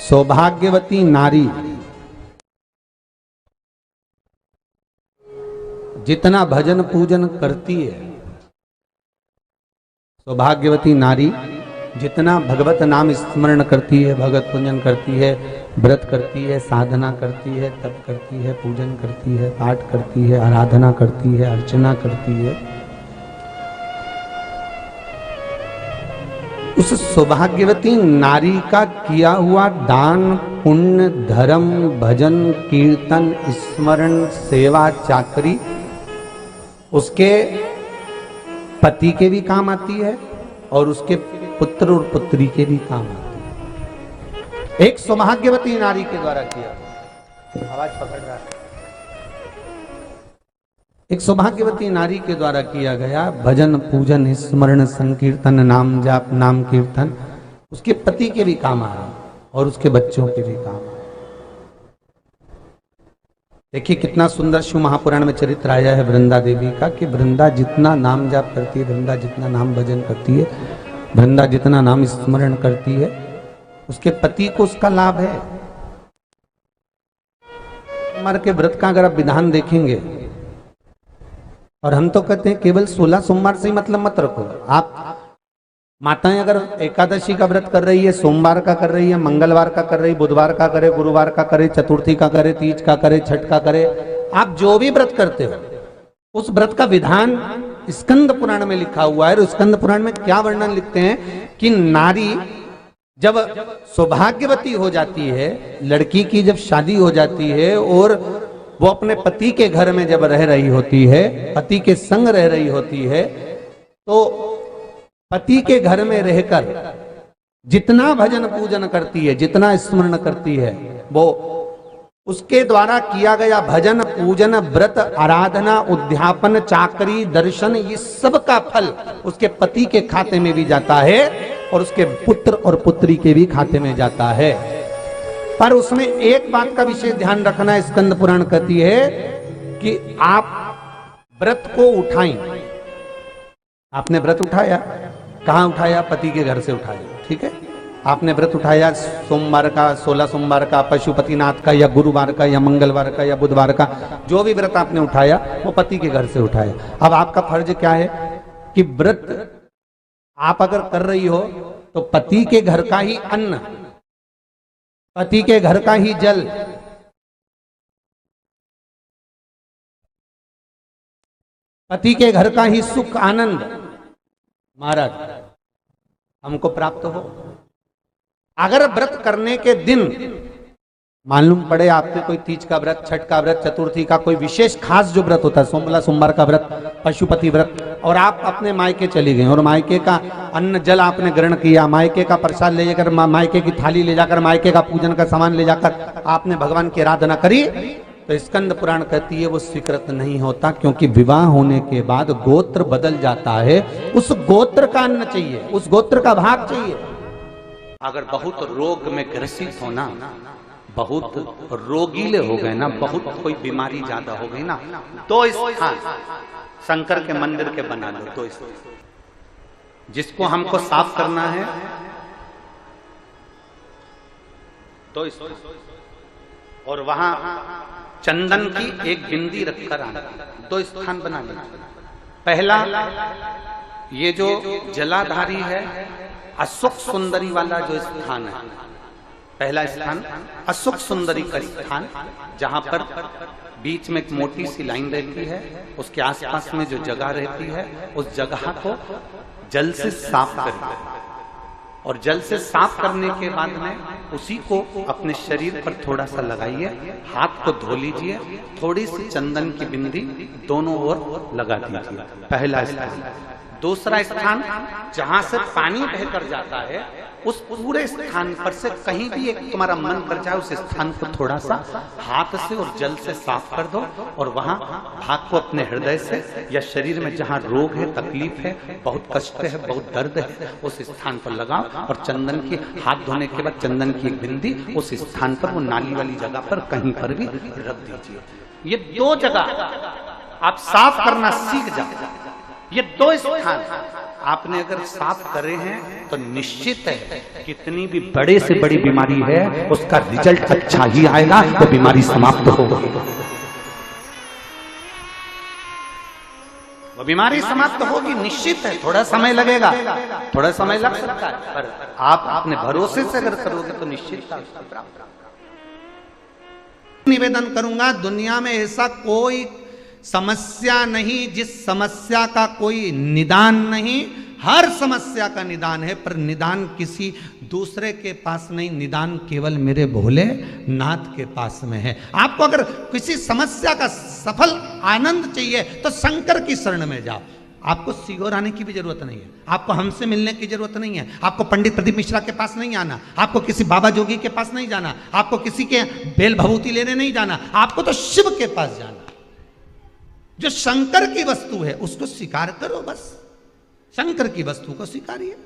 सौभाग्यवती नारी जितना भजन पूजन करती है, सौभाग्यवती नारी जितना भगवत नाम स्मरण करती है, भगवत पूजन करती है, व्रत करती है, साधना करती है, तप करती है, पूजन करती है, पाठ करती है, आराधना करती है, अर्चना करती है, उस सौभाग्यवती नारी का किया हुआ दान, पुण्य, धर्म, भजन, कीर्तन, स्मरण, सेवा, चाकरी उसके पति के भी काम आती है और उसके पुत्र और पुत्री के भी काम आती है। एक सौभाग्यवती नारी के द्वारा किया, आवाज पकड़ रहा है, एक सौभाग्यवती नारी के द्वारा किया गया भजन, पूजन, स्मरण, संकीर्तन, नाम जाप, नाम कीर्तन उसके पति के भी काम आ रहा और उसके बच्चों के भी काम आ रहा। देखिए कितना सुंदर शिव महापुराण में चरित्र आया है वृंदा देवी का कि वृंदा जितना नाम जाप करती है, वृंदा जितना नाम भजन करती है, वृंदा जितना नाम स्मरण करती है, उसके पति को उसका लाभ है। सोमवार के व्रत का अगर आप विधान देखेंगे, और हम तो कहते हैं केवल 16 सोमवार से ही मतलब मत रखो। आप माताएं अगर एकादशी का व्रत कर रही है, सोमवार का कर रही है, मंगलवार का कर रही है, बुधवार का करे, गुरुवार का करे, चतुर्थी का करे, तीज का करे, छठ का करे, आप जो भी व्रत करते हो उस व्रत का विधान स्कंद पुराण में लिखा हुआ है। और स्कंद पुराण में क्या वर्णन लिखते हैं कि नारी जब सौभाग्यवती हो जाती है, लड़की की जब शादी हो जाती है और वो अपने पति के घर में जब रह रही होती है, पति के संग रह रही होती है, तो पति के घर में रहकर जितना भजन पूजन करती है, जितना स्मरण करती है, वो उसके द्वारा किया गया भजन, पूजन, व्रत, आराधना, उद्यापन, चाकरी, दर्शन, ये सब का फल उसके पति के खाते में भी जाता है और उसके पुत्र और पुत्री के भी खाते में जाता है। पर उसमें एक बात का विशेष ध्यान रखना, स्कंद पुराण कहती है कि आप व्रत को उठाएं। आपने व्रत उठाया, कहां उठाया? पति के घर से उठाया, ठीक है। आपने व्रत उठाया सोमवार का, 16 सोमवार का, पशुपतिनाथ का, या गुरुवार का, या मंगलवार का, या बुधवार का, जो भी व्रत आपने उठाया वो पति के घर से उठाया। अब आपका फर्ज क्या है कि व्रत आप अगर कर रही हो तो पति के घर का ही अन्न, पति के घर का ही जल, पति के घर का ही सुख आनंद महाराज हमको प्राप्त हो। अगर व्रत करने के दिन मालूम पड़े आपके कोई तीज का व्रत, छठ का व्रत, चतुर्थी का कोई विशेष खास जो व्रत होता है, 16 सोमवार का व्रत, पशुपति व्रत, और आप अपने मायके चली गए और मायके का अन्न जल आपने ग्रहण किया, मायके का प्रसाद ले जाकर, मायके की थाली ले जाकर, मायके का पूजन का सामान ले जाकर आपने भगवान की आराधना करी, तो स्कंद पुराण कहती है वो स्वीकृत नहीं होता, क्योंकि विवाह होने के बाद गोत्र बदल जाता है। उस गोत्र का अन्न चाहिए, उस गोत्र का भाग चाहिए। अगर बहुत रोग में ग्रसित हो ना, बहुत रोगीले हो गए ना, बहुत कोई बीमारी ज्यादा हो गई ना, तो स्थान शंकर के मंदिर के बना लो। तो जिसको हमको साफ करना है तो और वहां चंदन की एक बिंदी रखकर आना, दो स्थान बना लेना। पहला ये जो जलाधारी है, अशोक सुंदरी वाला जो स्थान है, पहला स्थान अशोक सुंदरी का स्थान, जहां पर बीच में एक मोटी सी लाइन रहती है, उसके आसपास में जो जगह रहती है उस जगह को जल से साफ करिए, और जल से साफ करने के बाद में उसी को अपने शरीर पर थोड़ा सा लगाइए, हाथ को धो लीजिए, थोड़ी सी चंदन की बिंदी दोनों ओर लगा दीजिए। पहला स्थान। दूसरा स्थान जहां से पानी बहकर जाता है, उस पूरे स्थान पर से कहीं भी एक तुम्हारा मन कर जाए, उस स्थान को थोड़ा सा हाथ से और जल से साफ कर दो, और वहां हाथ को अपने हृदय से या शरीर में जहां रोग है, तकलीफ है, बहुत कष्ट है, बहुत दर्द है, उस स्थान पर लगाओ, और चंदन की हाथ धोने के बाद चंदन की एक बिंदी उस स्थान पर, वो नाली वाली जगह पर कहीं पर भी रख दीजिए। ये दो जगह आप साफ करना सीख जाओ। ये दो स्थान आपने अगर साफ करे हैं तो निश्चित है कितनी भी बड़े से बड़ी बीमारी है उसका रिजल्ट अच्छा ही आएगा, तो बीमारी समाप्त होगी। वो बीमारी समाप्त होगी निश्चित है। थोड़ा समय लगेगा, थोड़ा समय लग सकता है, पर आप अपने भरोसे से अगर करोगे तो निश्चित निवेदन करूंगा, दुनिया में ऐसा कोई समस्या नहीं जिस समस्या का कोई निदान नहीं। हर समस्या का निदान है, पर निदान किसी दूसरे के पास नहीं, निदान केवल मेरे भोले नाथ के पास में है। आपको अगर किसी समस्या का सफल आनंद चाहिए तो शंकर की शरण में जाओ। आपको सीहोर आने की भी जरूरत नहीं है, आपको हमसे मिलने की जरूरत नहीं है, आपको पंडित प्रदीप मिश्रा के पास नहीं आना, आपको किसी बाबा जोगी के पास नहीं जाना, आपको किसी के बेल भभूति लेने नहीं जाना, आपको तो शिव के पास जाना। जो शंकर की वस्तु है उसको स्वीकार करो, बस शंकर की वस्तु को स्वीकारिए।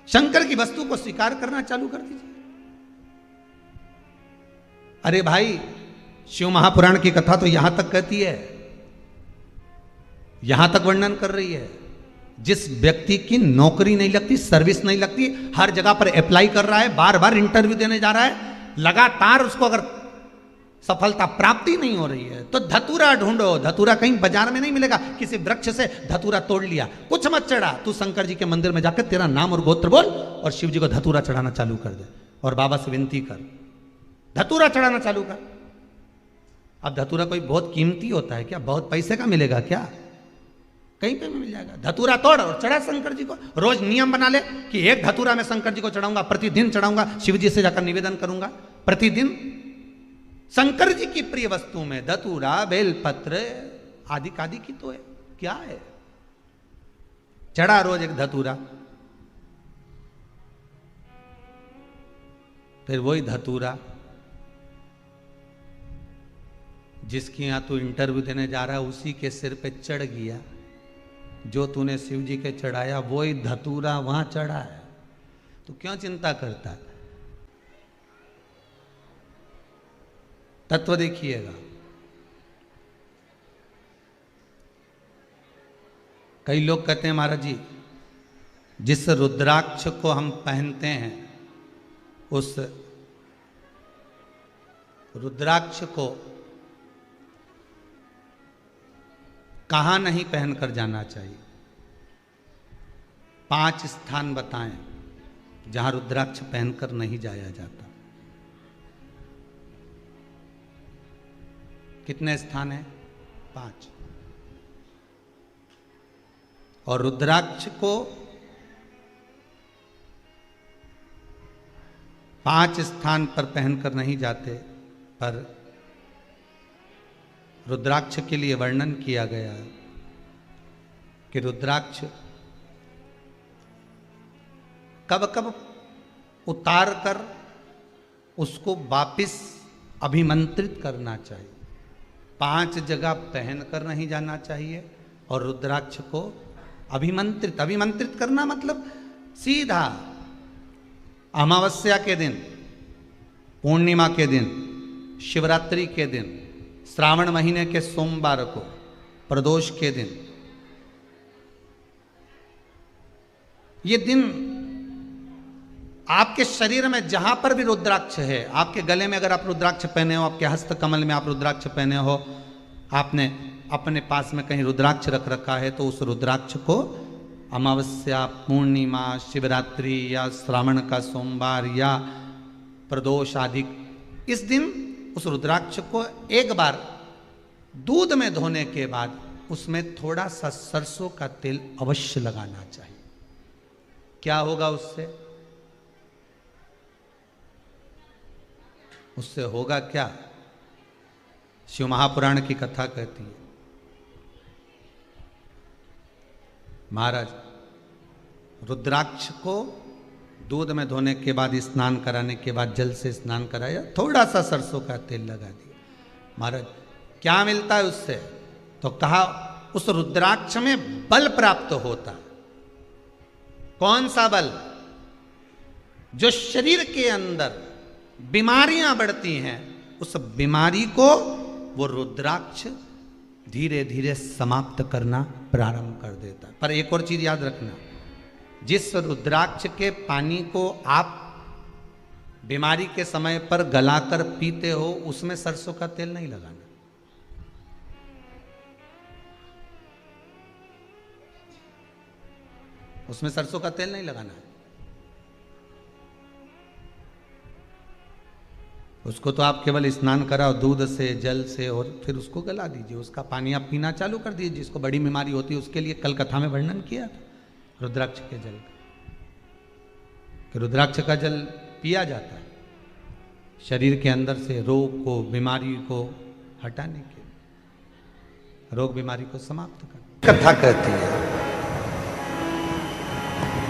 शंकर की वस्तु को स्वीकार करना चालू कर दीजिए। अरे भाई, शिव महापुराण की कथा तो यहां तक कहती है, यहां तक वर्णन कर रही है, जिस व्यक्ति की नौकरी नहीं लगती, सर्विस नहीं लगती, हर जगह पर अप्लाई कर रहा है, बार बार इंटरव्यू देने जा रहा है, लगातार उसको अगर सफलता प्राप्ति नहीं हो रही है तो धतूरा ढूंढो। धतूरा कहीं बाजार में नहीं मिलेगा, किसी वृक्ष से धतूरा तोड़ लिया, कुछ मत चढ़ा, तू शंकर जी के मंदिर में जाकर तेरा नाम और गोत्र बोल और शिव जी को धतूरा चढ़ाना चालू कर दे और बाबा से विनती कर, धतूरा चढ़ाना चालू कर। अब धतूरा कोई बहुत कीमती होता है क्या? बहुत पैसे का मिलेगा क्या? कहीं पे भी मिल जाएगा। धतूरा तोड़ और चढ़ा शंकर जी को। रोज नियम बना ले कि एक धतूरा मैं शंकर जी को चढ़ाऊंगा, प्रतिदिन चढ़ाऊंगा, शिव जी से जाकर निवेदन करूंगा प्रतिदिन। शंकर जी की प्रिय वस्तु में धतूरा, बेलपत्र आदि कादि की तो है, क्या है? चढ़ा रोज एक धतूरा, फिर वही धतूरा जिसकी यहां तू इंटरव्यू देने जा रहा है उसी के सिर पे चढ़ गया। जो तूने शिव जी के चढ़ाया वही धतूरा वहां चढ़ा है, तू क्यों चिंता करता है? तत्व देखिएगा। कई लोग कहते हैं महाराज जी, जिस रुद्राक्ष को हम पहनते हैं उस रुद्राक्ष को कहां नहीं पहनकर जाना चाहिए? 5 स्थान बताएं जहां रुद्राक्ष पहनकर नहीं जाया जाता। कितने स्थान हैं? 5। और रुद्राक्ष को 5 स्थान पर पहनकर नहीं जाते, पर रुद्राक्ष के लिए वर्णन किया गया कि रुद्राक्ष कब कब उतार कर उसको वापिस अभिमंत्रित करना चाहिए। 5 जगह पहनकर नहीं जाना चाहिए और रुद्राक्ष को अभिमंत्रित करना मतलब सीधा अमावस्या के दिन, पूर्णिमा के दिन, शिवरात्रि के दिन, श्रावण महीने के सोमवार को, प्रदोष के दिन, ये दिन आपके शरीर में जहां पर भी रुद्राक्ष है, आपके गले में अगर आप रुद्राक्ष पहने हो, आपके हस्त कमल में आप रुद्राक्ष पहने हो, आपने अपने पास में कहीं रुद्राक्ष रख रखा है, तो उस रुद्राक्ष को अमावस्या, पूर्णिमा, शिवरात्रि या श्रावण का सोमवार या प्रदोष आदि इस दिन उस रुद्राक्ष को एक बार दूध में धोने के बाद उसमें थोड़ा सा सरसों का तेल अवश्य लगाना चाहिए। क्या होगा उससे? उससे होगा क्या? शिव महापुराण की कथा कहती है, महाराज रुद्राक्ष को दूध में धोने के बाद, स्नान कराने के बाद जल से स्नान कराया, थोड़ा सा सरसों का तेल लगा दिया। महाराज क्या मिलता है उससे? तो कहा उस रुद्राक्ष में बल प्राप्त होता है। कौन सा बल? जो शरीर के अंदर बीमारियां बढ़ती हैं, उस बीमारी को वो रुद्राक्ष धीरे धीरे समाप्त करना प्रारंभ कर देता है। पर एक और चीज याद रखना, जिस रुद्राक्ष के पानी को आप बीमारी के समय पर गलाकर पीते हो, उसमें सरसों का तेल नहीं लगाना। उसमें सरसों का तेल नहीं लगाना है। उसको तो आप केवल स्नान कराओ दूध से, जल से, और फिर उसको गला दीजिए, उसका पानी आप पीना चालू कर दीजिए। जिसको बड़ी बीमारी होती है उसके लिए कल कथा में वर्णन किया था रुद्राक्ष के जल का, कि रुद्राक्ष का जल पिया जाता है शरीर के अंदर से रोग को, बीमारी को हटाने के लिए, रोग बीमारी को समाप्त कर। कथा कहती है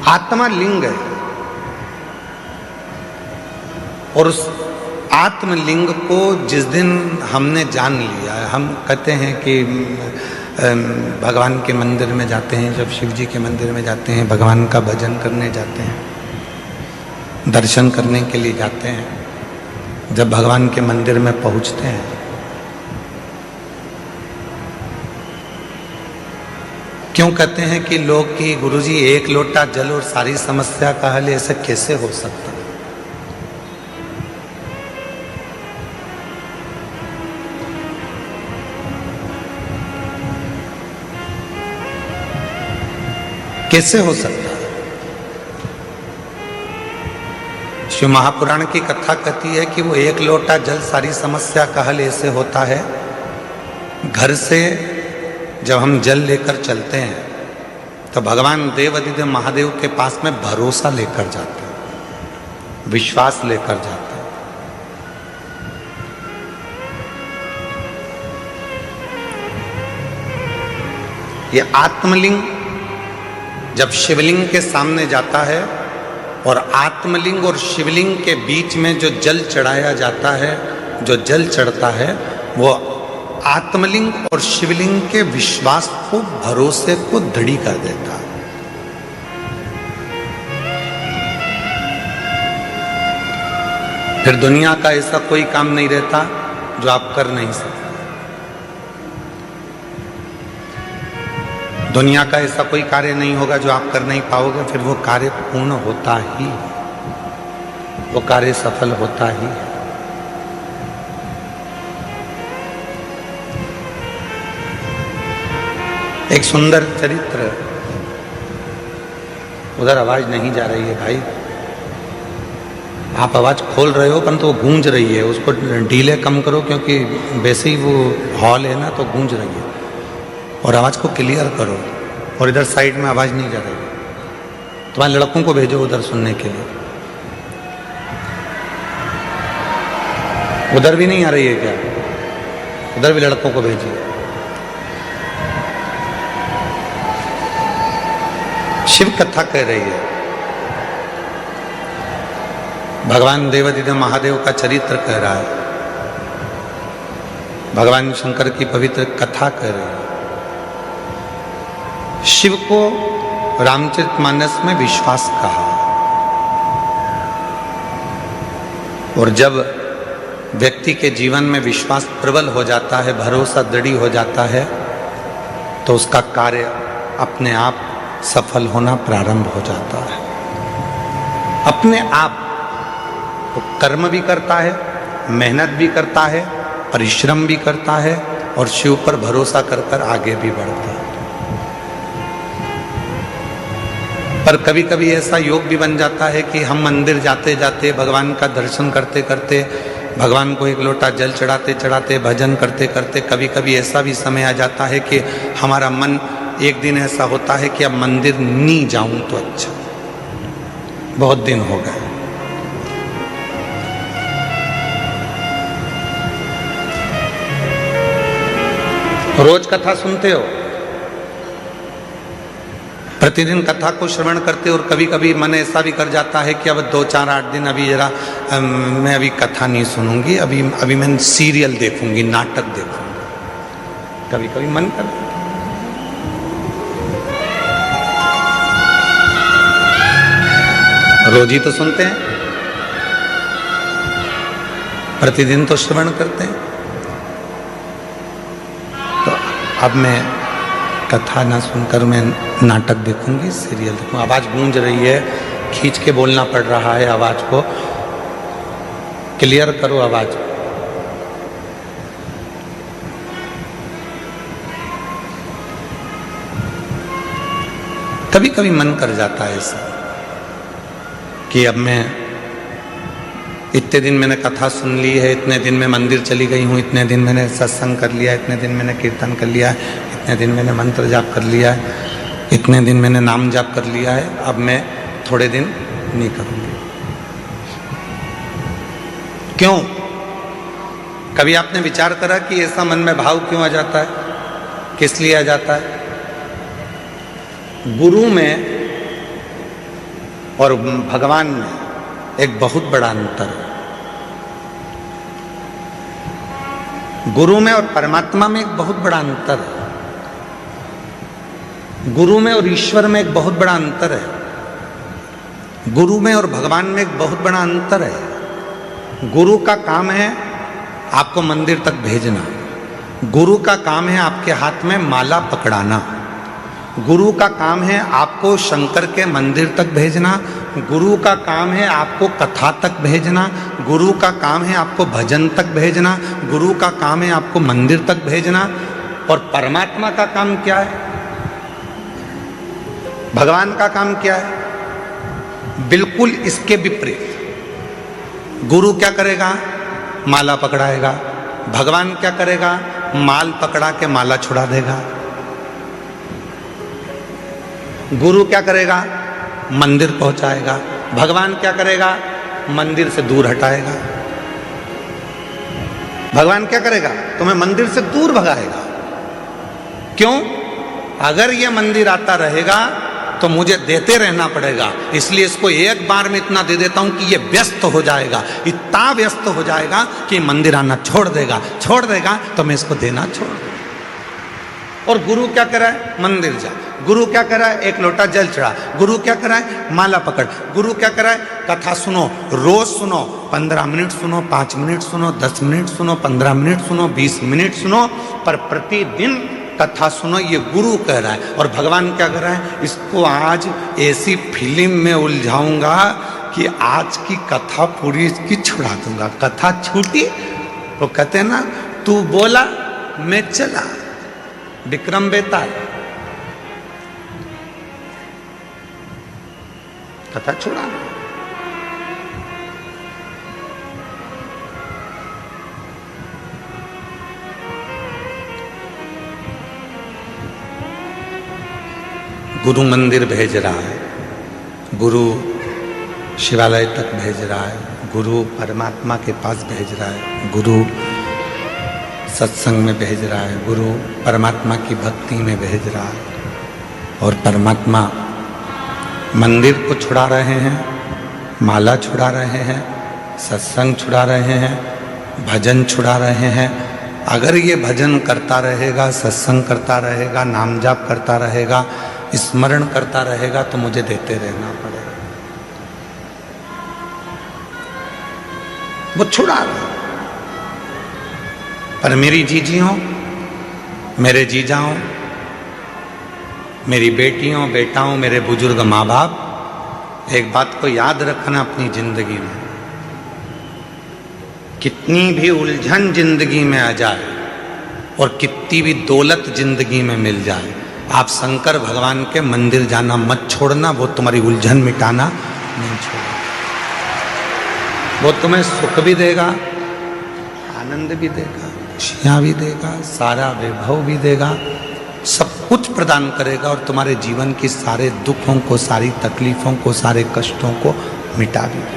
आत्मा लिंग है, और उस आत्मलिंग को जिस दिन हमने जान लिया है, हम कहते हैं कि भगवान के मंदिर में जाते हैं, जब शिव जी के मंदिर में जाते हैं, भगवान का भजन करने जाते हैं, दर्शन करने के लिए जाते हैं, जब भगवान के मंदिर में पहुंचते हैं, क्यों कहते हैं कि लोग कि गुरुजी एक लोटा जल और सारी समस्या का हल, ऐसा कैसे हो सकता है? कैसे हो सकता है? शिव महापुराण की कथा कहती है कि वो एक लोटा जल सारी समस्या का हल ऐसे होता है, घर से जब हम जल लेकर चलते हैं तो भगवान देवाधिदेव महादेव के पास में भरोसा लेकर जाते हैं, विश्वास लेकर जाते हैं। ये आत्मलिंग जब शिवलिंग के सामने जाता है, और आत्मलिंग और शिवलिंग के बीच में जो जल चढ़ाया जाता है, जो जल चढ़ता है, वो आत्मलिंग और शिवलिंग के विश्वास को, भरोसे को दृढ़ कर देता है। फिर दुनिया का ऐसा कोई काम नहीं रहता जो आप कर नहीं सकते। दुनिया का ऐसा कोई कार्य नहीं होगा जो आप कर नहीं पाओगे, फिर वो कार्य पूर्ण होता ही, वो कार्य सफल होता ही। एक सुंदर चरित्र, उधर आवाज नहीं जा रही है भाई, आप आवाज खोल रहे हो परंतु वो गूंज रही है, उसको डीले कम करो, क्योंकि वैसे ही वो हॉल है ना, तो गूंज रही है, और आवाज को क्लियर करो। और इधर साइड में आवाज नहीं जा रही है, तुम्हारे लड़कों को भेजो उधर सुनने के लिए। उधर भी नहीं आ रही है क्या? उधर भी लड़कों को भेजिए। शिव कथा कह रही है, भगवान देवाधिदेव महादेव का चरित्र कह रहा है, भगवान शंकर की पवित्र कथा कह रही है। शिव को रामचरितमानस में विश्वास कहा, और जब व्यक्ति के जीवन में विश्वास प्रबल हो जाता है, भरोसा दृढ़ हो जाता है, तो उसका कार्य अपने आप सफल होना प्रारंभ हो जाता है। अपने आप वो कर्म भी करता है, मेहनत भी करता है, परिश्रम भी करता है, और शिव पर भरोसा कर कर आगे भी बढ़ता है। पर कभी कभी ऐसा योग भी बन जाता है कि हम मंदिर जाते जाते, भगवान का दर्शन करते करते, भगवान को एक लोटा जल चढ़ाते चढ़ाते, भजन करते करते, कभी कभी ऐसा भी समय आ जाता है कि हमारा मन, एक दिन ऐसा होता है कि अब मंदिर नहीं जाऊं तो अच्छा, बहुत दिन हो गए। रोज कथा सुनते हो, प्रतिदिन कथा को श्रवण करते, और कभी कभी मन ऐसा भी कर जाता है कि अब 2, 4, 8 दिन अभी जरा मैं अभी कथा नहीं सुनूंगी, अभी मैं सीरियल देखूंगी, नाटक देखूंगी, कभी कभी मन करता है। रोज ही तो सुनते हैं। प्रतिदिन तो श्रवण करते हैं। तो अब मैं कथा ना सुनकर मैं नाटक देखूंगी, सीरियल देखूंगी। आवाज गूंज रही है, खींच के बोलना पड़ रहा है, आवाज को क्लियर करो आवाज। कभी कभी मन कर जाता है ऐसा कि अब मैं इतने दिन मैंने कथा सुन ली है, इतने दिन मैं मंदिर चली गई हूँ, इतने दिन मैंने सत्संग कर लिया, इतने दिन मैंने कीर्तन कर लिया है, इतने दिन मैंने मंत्र जाप कर लिया है, इतने दिन मैंने नाम जाप कर लिया है, अब मैं थोड़े दिन नहीं करूँगी। क्यों? कभी आपने विचार करा कि ऐसा मन में भाव क्यों आ जाता है? किस लिए आ जाता है? गुरु में और भगवान में एक बहुत बड़ा अंतर है। गुरु में और परमात्मा में एक बहुत बड़ा अंतर है। गुरु में और ईश्वर में एक बहुत बड़ा अंतर है। गुरु में और भगवान में एक बहुत बड़ा अंतर है। गुरु का काम है आपको मंदिर तक भेजना। गुरु का काम है आपके हाथ में माला पकड़ाना। गुरु का काम है आपको शंकर के मंदिर तक भेजना। गुरु का काम है आपको कथा तक भेजना। गुरु का काम है आपको भजन तक भेजना। गुरु का काम है आपको मंदिर तक भेजना। और परमात्मा का काम क्या है? भगवान का काम क्या है? बिल्कुल इसके विपरीत। गुरु क्या करेगा? माला पकड़ाएगा। भगवान क्या करेगा? माल पकड़ा के माला छुड़ा देगा। गुरु क्या करेगा? मंदिर पहुंचाएगा। भगवान क्या करेगा? मंदिर से दूर हटाएगा। भगवान क्या करेगा? तुम्हें मंदिर से दूर भगाएगा। क्यों? अगर यह मंदिर आता रहेगा तो मुझे देते रहना पड़ेगा, इसलिए इसको एक बार में इतना दे देता हूं कि ये व्यस्त हो जाएगा, इतना व्यस्त हो जाएगा कि मंदिर आना छोड़ देगा तो मैं इसको देना छोड़ दूंगा। और गुरु क्या कर रहा है? मंदिर जा। गुरु क्या कर रहा है? एक लोटा जल चढ़ा। गुरु क्या कर रहा है? माला पकड़। गुरु क्या कर रहा है? कथा सुनो, रोज सुनो, 15 मिनट सुनो, 5 मिनट सुनो, 10 मिनट सुनो, 15 मिनट सुनो, 20 मिनट सुनो, पर प्रतिदिन कथा सुनो, ये गुरु कह रहा है। और भगवान क्या कर रहा है? इसको आज ऐसी फिल्म में उलझाऊंगा कि आज की कथा पूरी इसकी छुड़ा दूंगा। कथा छूटी तो कहते हैं ना, तू बोला मैं चला, विक्रम बेताल। कथा छुड़ा। गुरु मंदिर भेज रहा है, गुरु शिवालय तक भेज रहा है, गुरु परमात्मा के पास भेज रहा है, गुरु सत्संग में भेज रहा है, गुरु परमात्मा की भक्ति में भेज रहा है। और परमात्मा मंदिर को छुड़ा रहे हैं, माला छुड़ा रहे हैं, सत्संग छुड़ा रहे हैं, भजन छुड़ा रहे हैं। अगर ये भजन करता रहेगा, सत्संग करता रहेगा, नाम जाप करता रहेगा, स्मरण करता रहेगा तो मुझे देते रहना पड़ेगा। वो छुड़ा रहा। पर मेरी जीजियों, मेरे जीजाओं, मेरी बेटियों, बेटाओं, मेरे बुजुर्ग माँ बाप, एक बात को याद रखना अपनी जिंदगी में, कितनी भी उलझन जिंदगी में आ जाए और कितनी भी दौलत जिंदगी में मिल जाए, आप शंकर भगवान के मंदिर जाना मत छोड़ना। वो तुम्हारी उलझन मिटाना नहीं छोड़ना। वो तुम्हें सुख भी देगा, आनंद भी देगा, खुशियाँ भी देगा, सारा वैभव भी देगा, सब कुछ प्रदान करेगा और तुम्हारे जीवन की सारे दुखों को, सारी तकलीफों को, सारे कष्टों को मिटा भी देगा।